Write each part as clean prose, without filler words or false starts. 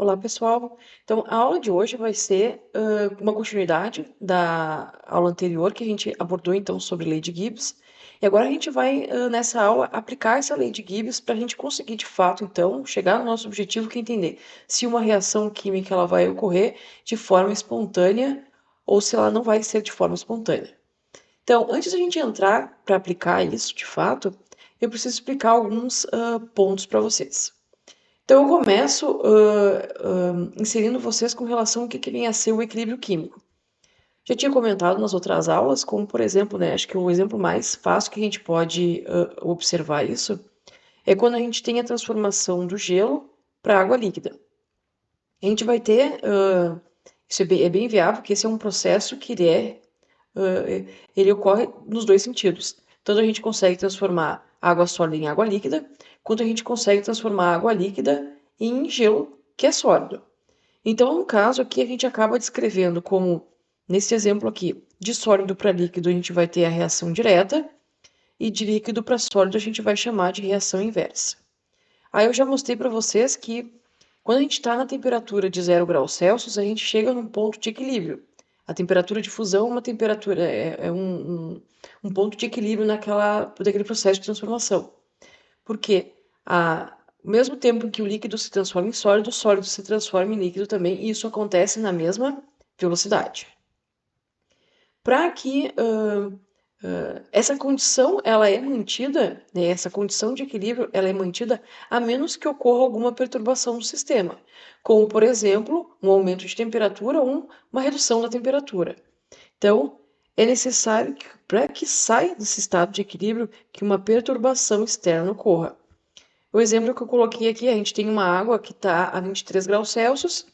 Olá, pessoal. Então, a aula de hoje vai ser uma continuidade da aula anterior que a gente abordou então sobre lei de Gibbs. E agora a gente vai nessa aula aplicar essa lei de Gibbs para a gente conseguir de fato então chegar no nosso objetivo que é entender se uma reação química ela vai ocorrer de forma espontânea ou se ela não vai ser de forma espontânea. Então, antes da gente entrar para aplicar isso de fato, eu preciso explicar alguns pontos para vocês. Então, eu começo inserindo vocês com relação ao que vem a ser o equilíbrio químico. Já tinha comentado nas outras aulas, como por exemplo, né, acho que o exemplo mais fácil que a gente pode observar isso é quando a gente tem a transformação do gelo para água líquida. A gente vai ter, isso é bem viável, porque esse é um processo que ele ocorre nos dois sentidos. Tanto a gente consegue transformar água sólida em água líquida, quanto a gente consegue transformar água líquida em gelo, que é sólido. Então, no caso aqui, a gente acaba descrevendo como, nesse exemplo aqui, de sólido para líquido a gente vai ter a reação direta, e de líquido para sólido a gente vai chamar de reação inversa. Aí eu já mostrei para vocês que quando a gente está na temperatura de 0 graus Celsius, a gente chega num ponto de equilíbrio. A temperatura de fusão é uma temperatura, um ponto de equilíbrio daquele processo de transformação. Porque ao mesmo tempo que o líquido se transforma em sólido, o sólido se transforma em líquido também, e isso acontece na mesma velocidade. Para que essa condição ela é mantida, né, essa condição de equilíbrio ela é mantida a menos que ocorra alguma perturbação no sistema, como, por exemplo, um aumento de temperatura ou uma redução da temperatura. Então, é necessário que, para que saia desse estado de equilíbrio, que uma perturbação externa ocorra. O exemplo que eu coloquei aqui, a gente tem uma água que está a 23 graus Celsius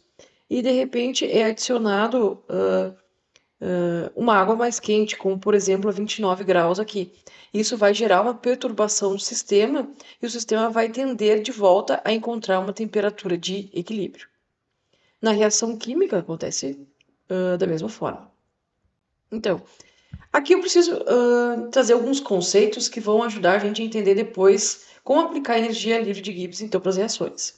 e, de repente, é adicionado uma água mais quente, como por exemplo a 29 graus aqui. Isso vai gerar uma perturbação no sistema e o sistema vai tender de volta a encontrar uma temperatura de equilíbrio. Na reação química acontece da mesma forma. Então, aqui eu preciso trazer alguns conceitos que vão ajudar a gente a entender depois como aplicar a energia livre de Gibbs então para as reações.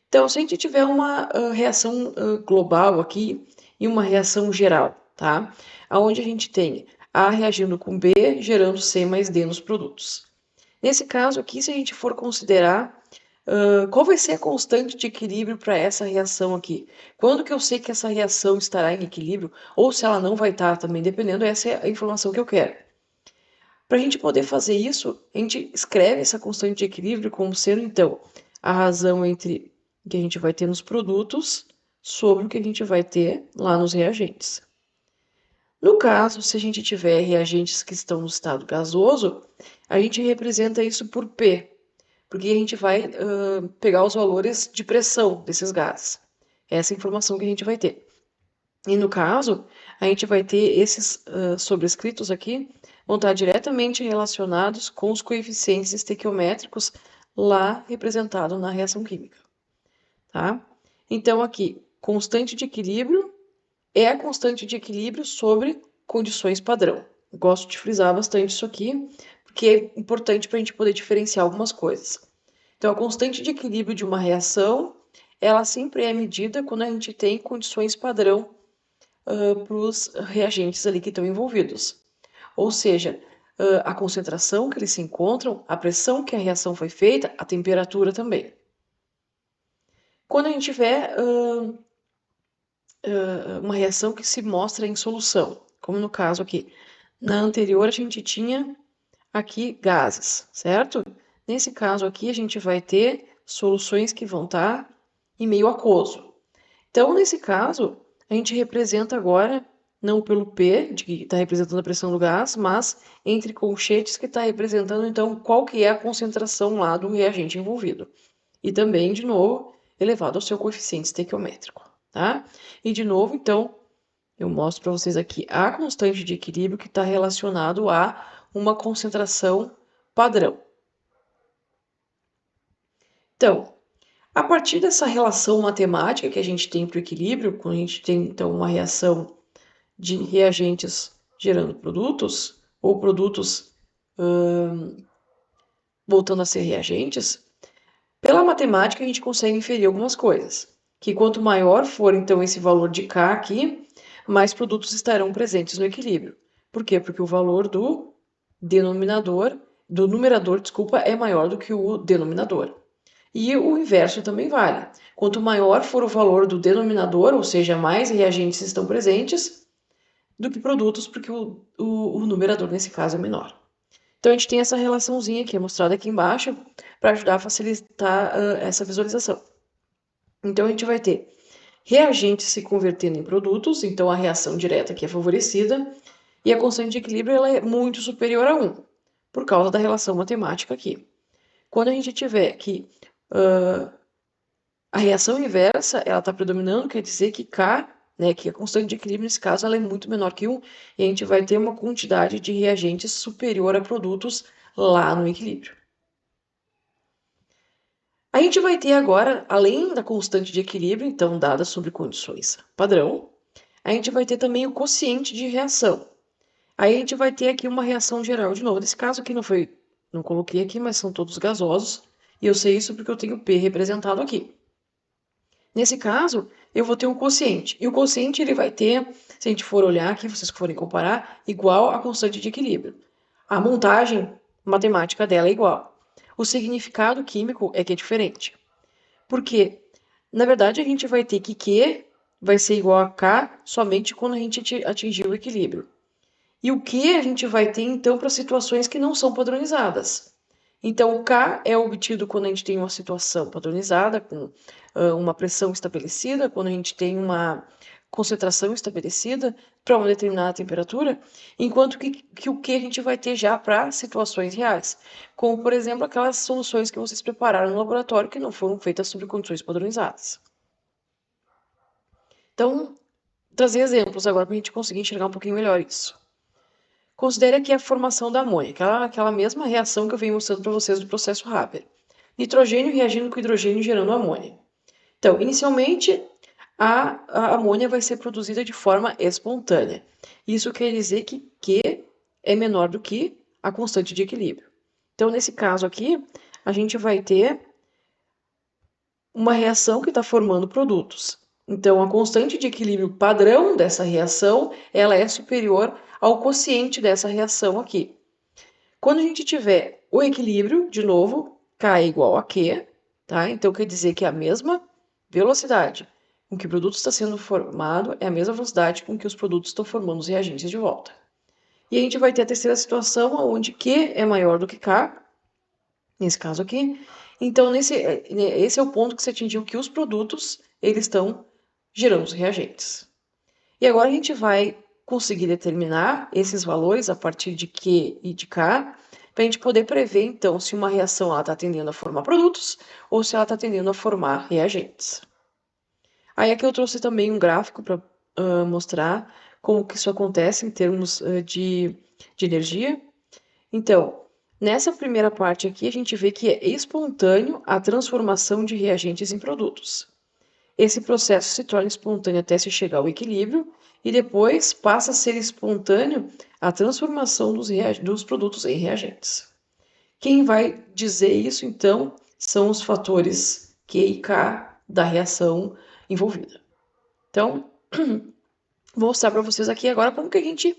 Então, se a gente tiver uma reação global aqui e uma reação geral, tá? Onde a gente tem A reagindo com B, gerando C mais D nos produtos. Nesse caso aqui, se a gente for considerar qual vai ser a constante de equilíbrio para essa reação aqui? Quando que eu sei que essa reação estará em equilíbrio ou se ela não vai estar também, dependendo, essa é a informação que eu quero. Para a gente poder fazer isso, a gente escreve essa constante de equilíbrio como sendo, então, a razão entre o que a gente vai ter nos produtos sobre o que a gente vai ter lá nos reagentes. No caso, se a gente tiver reagentes que estão no estado gasoso, a gente representa isso por P, porque a gente vai pegar os valores de pressão desses gases. Essa é a informação que a gente vai ter. E no caso, a gente vai ter esses sobrescritos aqui, vão estar diretamente relacionados com os coeficientes estequiométricos lá representados na reação química. Tá? Então, aqui, constante de equilíbrio é a constante de equilíbrio sobre condições padrão. Gosto de frisar bastante isso aqui, porque é importante para a gente poder diferenciar algumas coisas. Então, a constante de equilíbrio de uma reação, ela sempre é medida quando a gente tem condições padrão para os reagentes ali que estão envolvidos. Ou seja, a concentração que eles se encontram, a pressão que a reação foi feita, a temperatura também. Quando a gente tiver uma reação que se mostra em solução, como no caso aqui. Na anterior, a gente tinha aqui gases, certo? Nesse caso aqui, a gente vai ter soluções que vão estar em meio aquoso. Então, nesse caso, a gente representa agora, não pelo P, de que está representando a pressão do gás, mas entre colchetes que está representando, então, qual que é a concentração lá do reagente envolvido. E também, de novo, elevado ao seu coeficiente estequiométrico, tá? E, de novo, então, eu mostro para vocês aqui a constante de equilíbrio que está relacionado a uma concentração padrão. Então, a partir dessa relação matemática que a gente tem para o equilíbrio, quando a gente tem, então, uma reação de reagentes gerando produtos, ou produtos voltando a ser reagentes, pela matemática a gente consegue inferir algumas coisas. que quanto maior for, então, esse valor de K aqui, mais produtos estarão presentes no equilíbrio. Por quê? Porque o valor do numerador, desculpa, é maior do que o denominador. E o inverso também vale. Quanto maior for o valor do denominador, ou seja, mais reagentes estão presentes do que produtos, porque o numerador nesse caso é menor. Então a gente tem essa relaçãozinha que é mostrada aqui embaixo para ajudar a facilitar essa visualização. Então a gente vai ter reagentes se convertendo em produtos, então a reação direta aqui é favorecida, e a constante de equilíbrio ela é muito superior a 1, por causa da relação matemática aqui. Quando a gente tiver que a reação inversa ela está predominando, quer dizer que K, né, que a constante de equilíbrio nesse caso ela é muito menor que 1, e a gente vai ter uma quantidade de reagentes superior a produtos lá no equilíbrio. A gente vai ter agora, além da constante de equilíbrio, então dada sobre condições padrão, a gente vai ter também o quociente de reação. Aí a gente vai ter aqui uma reação geral. De novo, nesse caso aqui não coloquei aqui, mas são todos gasosos. E eu sei isso porque eu tenho P representado aqui. Nesse caso, eu vou ter um quociente. E o quociente ele vai ter, se a gente for olhar aqui, vocês forem comparar, igual à constante de equilíbrio. A montagem matemática dela é igual. O significado químico é que é diferente. Porque, na verdade, a gente vai ter que Q vai ser igual a K somente quando a gente atingir o equilíbrio. E o Q a gente vai ter, então, para situações que não são padronizadas. Então, o K é obtido quando a gente tem uma situação padronizada, com uma pressão estabelecida, quando a gente tem uma concentração estabelecida para uma determinada temperatura, enquanto que o Q a gente vai ter já para situações reais, como, por exemplo, aquelas soluções que vocês prepararam no laboratório que não foram feitas sob condições padronizadas. Então, trazer exemplos agora para a gente conseguir enxergar um pouquinho melhor isso. Considere aqui a formação da amônia, aquela mesma reação que eu venho mostrando para vocês do processo Haber. Nitrogênio reagindo com hidrogênio gerando amônia. Então, inicialmente, a amônia vai ser produzida de forma espontânea. Isso quer dizer que Q é menor do que a constante de equilíbrio. Então, nesse caso aqui, a gente vai ter uma reação que está formando produtos. Então, a constante de equilíbrio padrão dessa reação, ela é superior ao quociente dessa reação aqui. Quando a gente tiver o equilíbrio, de novo, K é igual a Q, tá? Então, quer dizer que a mesma velocidade com que o produto está sendo formado é a mesma velocidade com que os produtos estão formando os reagentes de volta. E a gente vai ter a terceira situação, onde Q é maior do que K, nesse caso aqui. Então, esse é o ponto que se atingiu que os produtos eles estão gerando os reagentes. E agora a gente vai conseguir determinar esses valores a partir de Q e de K, para a gente poder prever, então, se uma reação está tendendo a formar produtos ou se ela está tendendo a formar reagentes. Aí aqui eu trouxe também um gráfico para mostrar como que isso acontece em termos de energia. Então, nessa primeira parte aqui, a gente vê que é espontâneo a transformação de reagentes em produtos. Esse processo se torna espontâneo até se chegar ao equilíbrio e depois passa a ser espontâneo a transformação dos produtos em reagentes. Quem vai dizer isso, então, são os fatores Q e K da reação envolvida. Então, vou mostrar para vocês aqui agora como que a gente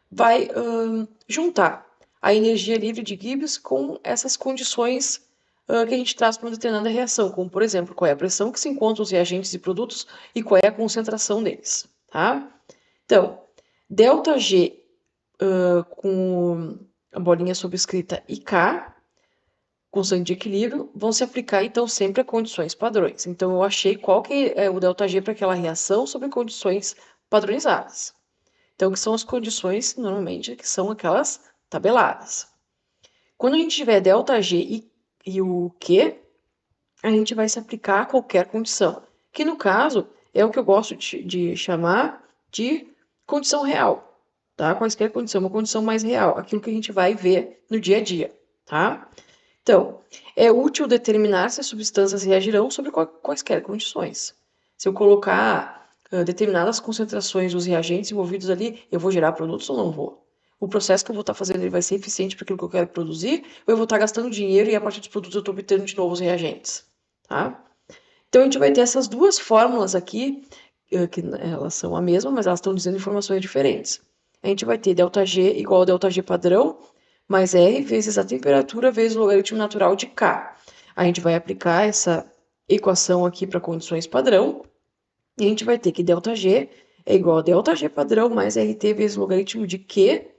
vai juntar a energia livre de Gibbs com essas condições que a gente traz para uma determinada reação, como, por exemplo, qual é a pressão que se encontra os reagentes e produtos e qual é a concentração deles, tá? Então, ΔG com a bolinha subscrita e K, constante de equilíbrio, vão se aplicar, então, sempre a condições padrões. Então, eu achei qual que é o ΔG para aquela reação sobre condições padronizadas. Então, que são as condições, normalmente, que são aquelas tabeladas. Quando a gente tiver ΔG e o Q, a gente vai se aplicar a qualquer condição, que no caso é o que eu gosto de chamar de condição real, tá? Qualquer condição, uma condição mais real, aquilo que a gente vai ver no dia a dia, tá? Então, é útil determinar se as substâncias reagirão sobre quaisquer condições. Se eu colocar determinadas concentrações dos reagentes envolvidos ali, eu vou gerar produtos ou não vou? O processo que eu vou estar fazendo ele vai ser eficiente para aquilo que eu quero produzir, ou eu vou estar gastando dinheiro e a partir dos produtos eu estou obtendo de novo os reagentes, tá? Então, a gente vai ter essas duas fórmulas aqui, que elas são a mesma, mas elas estão dizendo informações diferentes. A gente vai ter ΔG igual a ΔG padrão, mais R vezes a temperatura vezes o logaritmo natural de K. A gente vai aplicar essa equação aqui para condições padrão, e a gente vai ter que ΔG é igual a ΔG padrão mais RT vezes o logaritmo de Q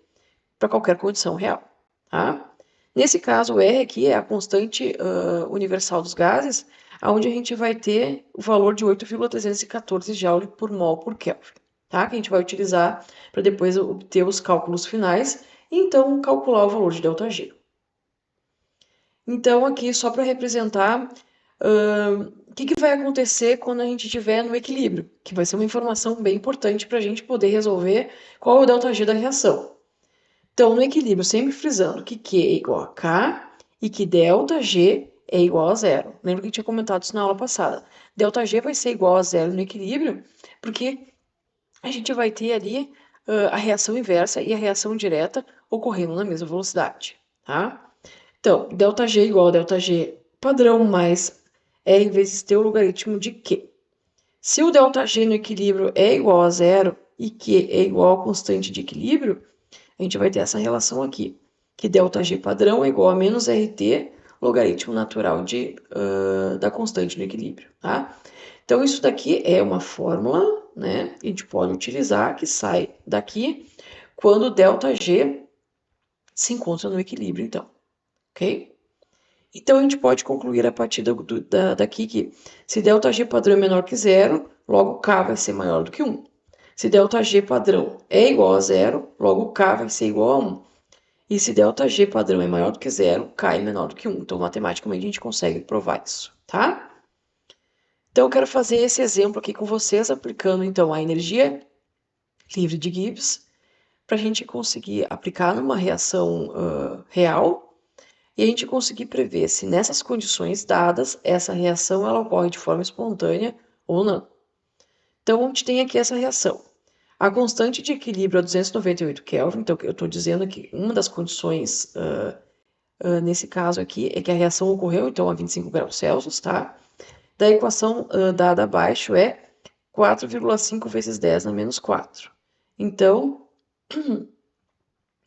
para qualquer condição real. Tá? Nesse caso, o R aqui é a constante universal dos gases, onde a gente vai ter o valor de 8,314 Joule por mol por Kelvin, tá? Que a gente vai utilizar para depois obter os cálculos finais e então calcular o valor de ΔG. Então, aqui, só para representar o que vai acontecer quando a gente estiver no equilíbrio, que vai ser uma informação bem importante para a gente poder resolver qual é o ΔG da reação. Então, no equilíbrio, sempre frisando que Q é igual a K e que ΔG é igual a zero. Lembra que eu tinha comentado isso na aula passada. ΔG vai ser igual a zero no equilíbrio, porque a gente vai ter ali a reação inversa e a reação direta ocorrendo na mesma velocidade, tá? Então, ΔG igual a ΔG padrão mais R vezes T o logaritmo de Q. Se o ΔG no equilíbrio é igual a zero e Q é igual à constante de equilíbrio, a gente vai ter essa relação aqui, que ΔG padrão é igual a menos RT logaritmo natural da constante no equilíbrio, tá? Então, isso daqui é uma fórmula, né, que a gente pode utilizar, que sai daqui quando ΔG se encontra no equilíbrio, então, ok? Então, a gente pode concluir a partir daqui que se ΔG padrão é menor que zero, logo K vai ser maior do que 1. Se ΔG padrão é igual a zero, logo K vai ser igual a 1. E se ΔG padrão é maior do que zero, K é menor do que 1. Então, matematicamente, a gente consegue provar isso, tá? Então, eu quero fazer esse exemplo aqui com vocês, aplicando, então, a energia livre de Gibbs, para a gente conseguir aplicar numa reação real e a gente conseguir prever se nessas condições dadas, essa reação ela ocorre de forma espontânea ou não. Então, a gente tem aqui essa reação. A constante de equilíbrio é 298 Kelvin, então eu estou dizendo que uma das condições nesse caso aqui é que a reação ocorreu então a 25 graus Celsius, tá? Da equação dada abaixo é 4,5 vezes 10 na menos 4. Então,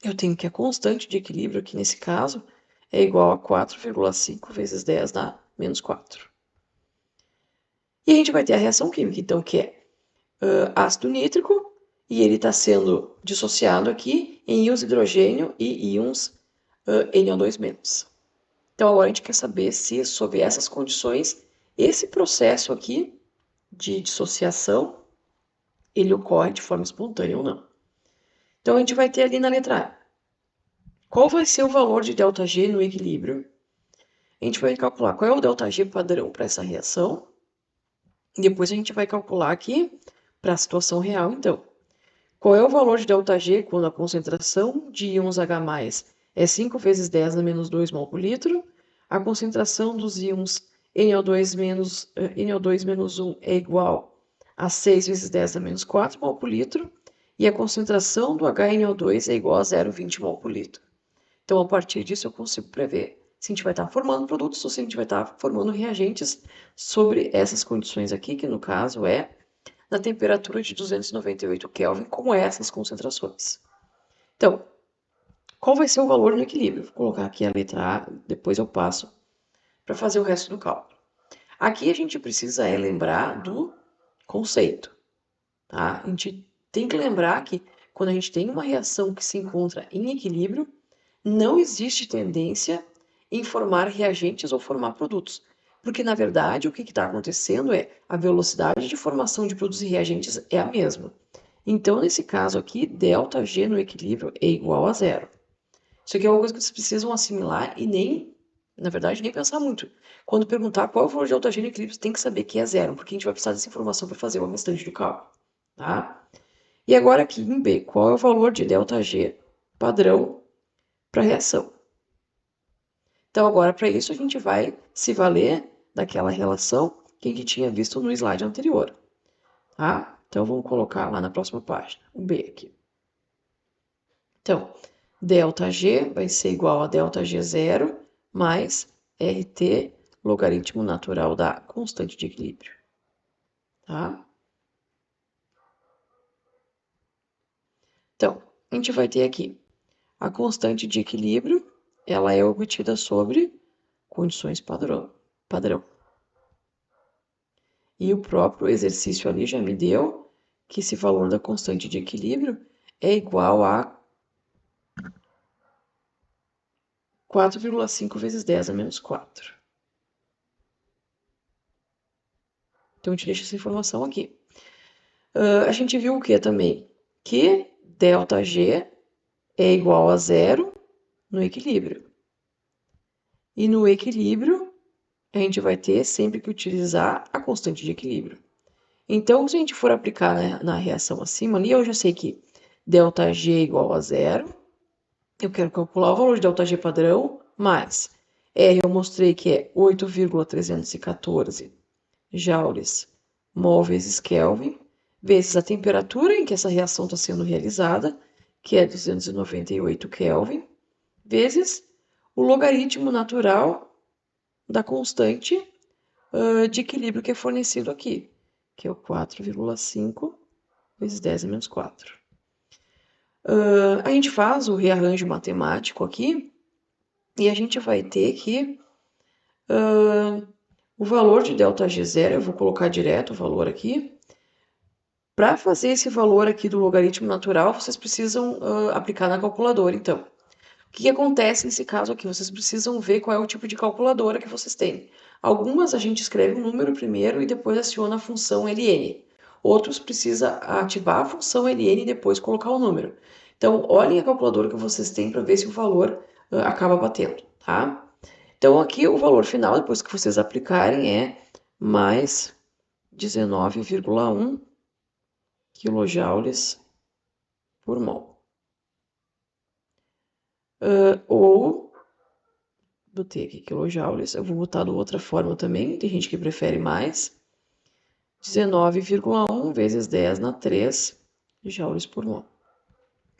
eu tenho que a constante de equilíbrio aqui nesse caso é igual a 4,5 vezes 10 na menos 4. E a gente vai ter a reação química, então, que é ácido nítrico, e ele está sendo dissociado aqui em íons hidrogênio e íons NO2-. Então, agora a gente quer saber se, sob essas condições, esse processo aqui de dissociação, ele ocorre de forma espontânea ou não. Então, a gente vai ter ali na letra A. Qual vai ser o valor de ΔG no equilíbrio? A gente vai calcular qual é o ΔG padrão para essa reação. E depois a gente vai calcular aqui para a situação real, então. Qual é o valor de ΔG quando a concentração de íons H+, é 5 vezes 10 a menos 2 mol por litro? A concentração dos íons NO2 menos 1 é igual a 6 vezes 10 a menos 4 mol por litro. E a concentração do HNO2 é igual a 0,20 mol por litro. Então, a partir disso, eu consigo prever se a gente vai estar formando produtos ou se a gente vai estar formando reagentes sobre essas condições aqui, que no caso é na temperatura de 298 Kelvin, com essas concentrações. Então, qual vai ser o valor no equilíbrio? Vou colocar aqui a letra A, depois eu passo para fazer o resto do cálculo. Aqui a gente precisa lembrar do conceito, tá? A gente tem que lembrar que quando a gente tem uma reação que se encontra em equilíbrio, não existe tendência em formar reagentes ou formar produtos. Porque, na verdade, o que está acontecendo é a velocidade de formação de produtos e reagentes é a mesma. Então, nesse caso aqui, ΔG no equilíbrio é igual a zero. Isso aqui é uma coisa que vocês precisam assimilar e nem, na verdade, nem pensar muito. Quando perguntar qual é o valor de ΔG no equilíbrio, você tem que saber que é zero, porque a gente vai precisar dessa informação para fazer o restante do cálculo. Tá? E agora aqui em B, qual é o valor de ΔG padrão para a reação? Então, agora, para isso, a gente vai se valer daquela relação que a gente tinha visto no slide anterior. Tá? Então, vamos colocar lá na próxima página, o B aqui. Então, ΔG vai ser igual a ΔG0 mais RT logaritmo natural da constante de equilíbrio, tá? Então, a gente vai ter aqui a constante de equilíbrio, ela é obtida sobre condições padrão. E o próprio exercício ali já me deu que esse valor da constante de equilíbrio é igual a 4,5 vezes 10 a menos 4. Então, a gente deixa essa informação aqui. A gente viu o que também? Que ΔG é igual a zero no equilíbrio. E no equilíbrio, a gente vai ter sempre que utilizar a constante de equilíbrio. Então, se a gente for aplicar, né, na reação acima ali, eu já sei que ΔG é igual a zero. Eu quero calcular o valor de ΔG padrão, mais R eu mostrei que é 8,314 joules mol vezes Kelvin, vezes a temperatura em que essa reação está sendo realizada, que é 298 Kelvin, vezes o logaritmo natural da constante de equilíbrio que é fornecido aqui, que é o 4,5 vezes 10 a menos 4. A gente faz o rearranjo matemático aqui e a gente vai ter que o valor de ΔG0, eu vou colocar direto o valor aqui. Para fazer esse valor aqui do logaritmo natural, vocês precisam aplicar na calculadora, então. O que acontece nesse caso aqui? Vocês precisam ver qual é o tipo de calculadora que vocês têm. Algumas a gente escreve o número primeiro e depois aciona a função ln. Outros precisa ativar a função ln e depois colocar o número. Então, olhem a calculadora que vocês têm para ver se o valor acaba batendo, tá? Então, aqui o valor final, depois que vocês aplicarem, é mais 19,1 kJ por mol. Ou, botei aqui kilojoules, eu vou botar de outra forma também, tem gente que prefere mais. 19,1 vezes 10 na 3 joules por mol.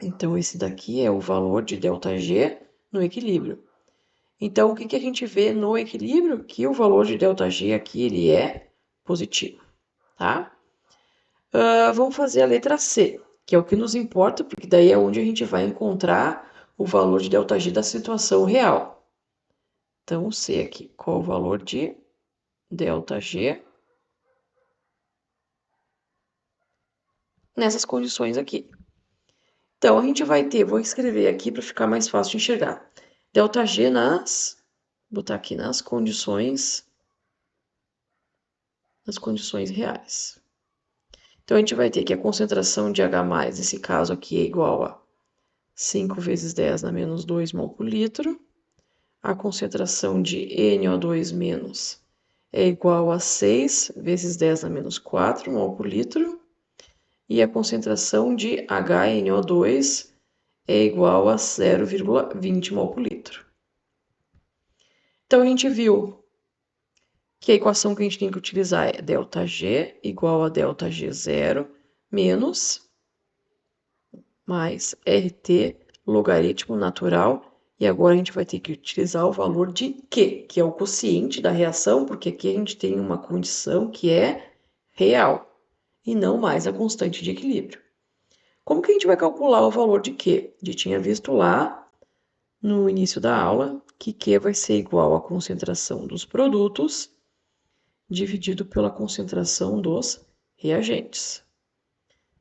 Então, esse daqui é o valor de ΔG no equilíbrio. Então, o que a gente vê no equilíbrio? Que o valor de ΔG aqui ele é positivo, tá? Vamos fazer a letra C, que é o que nos importa, porque daí é onde a gente vai encontrar o valor de ΔG da situação real. Então, o C aqui, qual o valor de ΔG nessas condições aqui? Então, a gente vai ter, vou escrever aqui para ficar mais fácil de enxergar. ΔG vou botar aqui nas condições reais. Então, a gente vai ter que a concentração de H+, nesse caso aqui, é igual a 5 vezes 10 na menos 2 mol por litro. A concentração de NO2- é igual a 6 vezes 10 na menos 4 mol por litro. E a concentração de HNO2 é igual a 0,20 mol por litro. Então, a gente viu que a equação que a gente tem que utilizar é ΔG igual a ΔG0 menos mais RT logaritmo natural. E agora a gente vai ter que utilizar o valor de Q, que é o quociente da reação, porque aqui a gente tem uma condição que é real e não mais a constante de equilíbrio. Como que a gente vai calcular o valor de Q? A gente tinha visto lá no início da aula que Q vai ser igual à concentração dos produtos dividido pela concentração dos reagentes.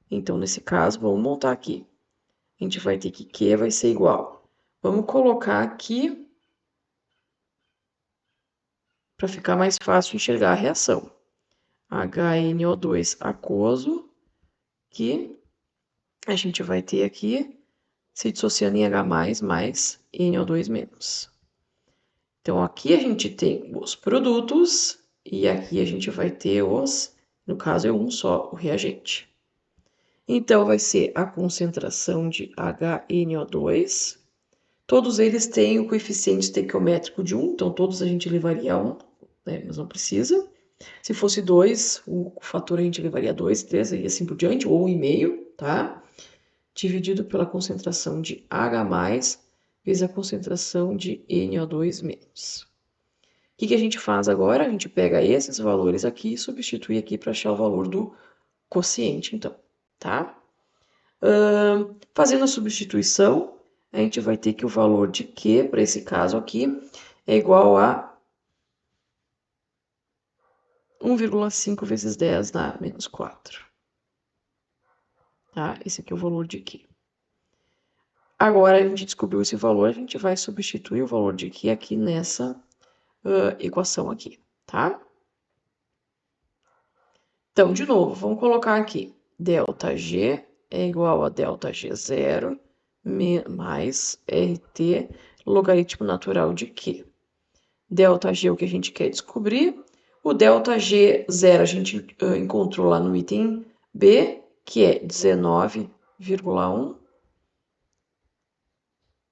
Então, nesse caso, vamos montar aqui. A gente vai ter que Q vai ser igual. Vamos colocar aqui para ficar mais fácil enxergar a reação. HNO2 aquoso, que a gente vai ter aqui se dissociando em H+, mais NO2-. Então, aqui a gente tem os produtos e aqui a gente vai ter os, no caso é um só, o reagente. Então, vai ser a concentração de HNO2. Todos eles têm o coeficiente estequiométrico de 1, então todos a gente levaria 1, né, mas não precisa. Se fosse 2, o fator a gente levaria 2, 3 e assim por diante, ou 1,5, tá? Dividido pela concentração de H+, vezes a concentração de NO2-. O que a gente faz agora? A gente pega esses valores aqui e substitui aqui para achar o valor do quociente, então, tá? Fazendo a substituição, a gente vai ter que o valor de Q, para esse caso aqui, é igual a 1,5 vezes 10 na menos 4. Tá? Esse aqui é o valor de Q. Agora, a gente descobriu esse valor, a gente vai substituir o valor de Q aqui nessa equação aqui, tá? Então, de novo, vamos colocar aqui. ΔG é igual a ΔG0 mais RT logaritmo natural de Q. ΔG é o que a gente quer descobrir. O ΔG0 a gente encontrou lá no item B, que é 19,1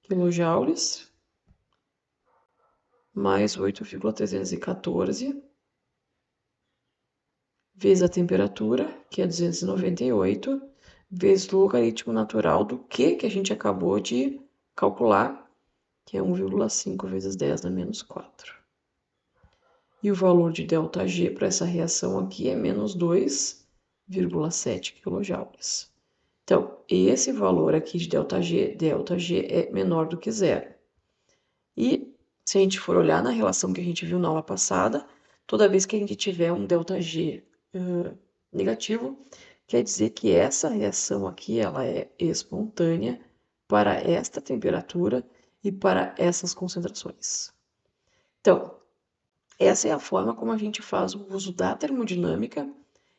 kJ mais 8,314 vezes a temperatura, que é 298, vezes o logaritmo natural do que a gente acabou de calcular, que é 1,5 vezes 10 na menos 4. E o valor de ΔG para essa reação aqui é menos 2,7 kJ. Então, esse valor aqui de ΔG é menor do que zero. E se a gente for olhar na relação que a gente viu na aula passada, toda vez que a gente tiver um ΔG negativo, quer dizer que essa reação aqui ela é espontânea para esta temperatura e para essas concentrações. Então, essa é a forma como a gente faz o uso da termodinâmica,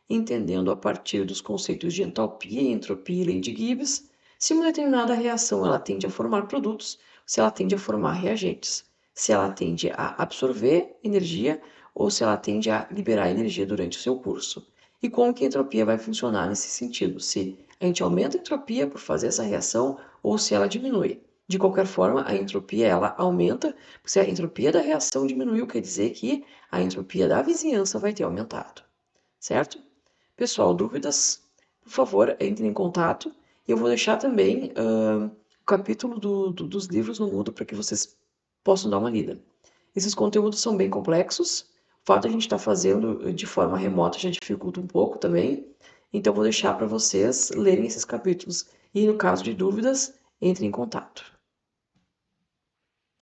entendendo a partir dos conceitos de entalpia, entropia e lei de Gibbs, se uma determinada reação ela tende a formar produtos, se ela tende a formar reagentes, se ela tende a absorver energia ou se ela tende a liberar energia durante o seu curso. E como que a entropia vai funcionar nesse sentido, se a gente aumenta a entropia por fazer essa reação ou se ela diminui. De qualquer forma, a entropia ela aumenta, se a entropia da reação diminuiu, quer dizer que a entropia da vizinhança vai ter aumentado, certo? Pessoal, dúvidas? Por favor, entre em contato. Eu vou deixar também o capítulo dos livros no Moodle para que vocês possam dar uma lida. Esses conteúdos são bem complexos. O fato de a gente estar fazendo de forma remota já dificulta um pouco também. Então, vou deixar para vocês lerem esses capítulos. E no caso de dúvidas, entre em contato.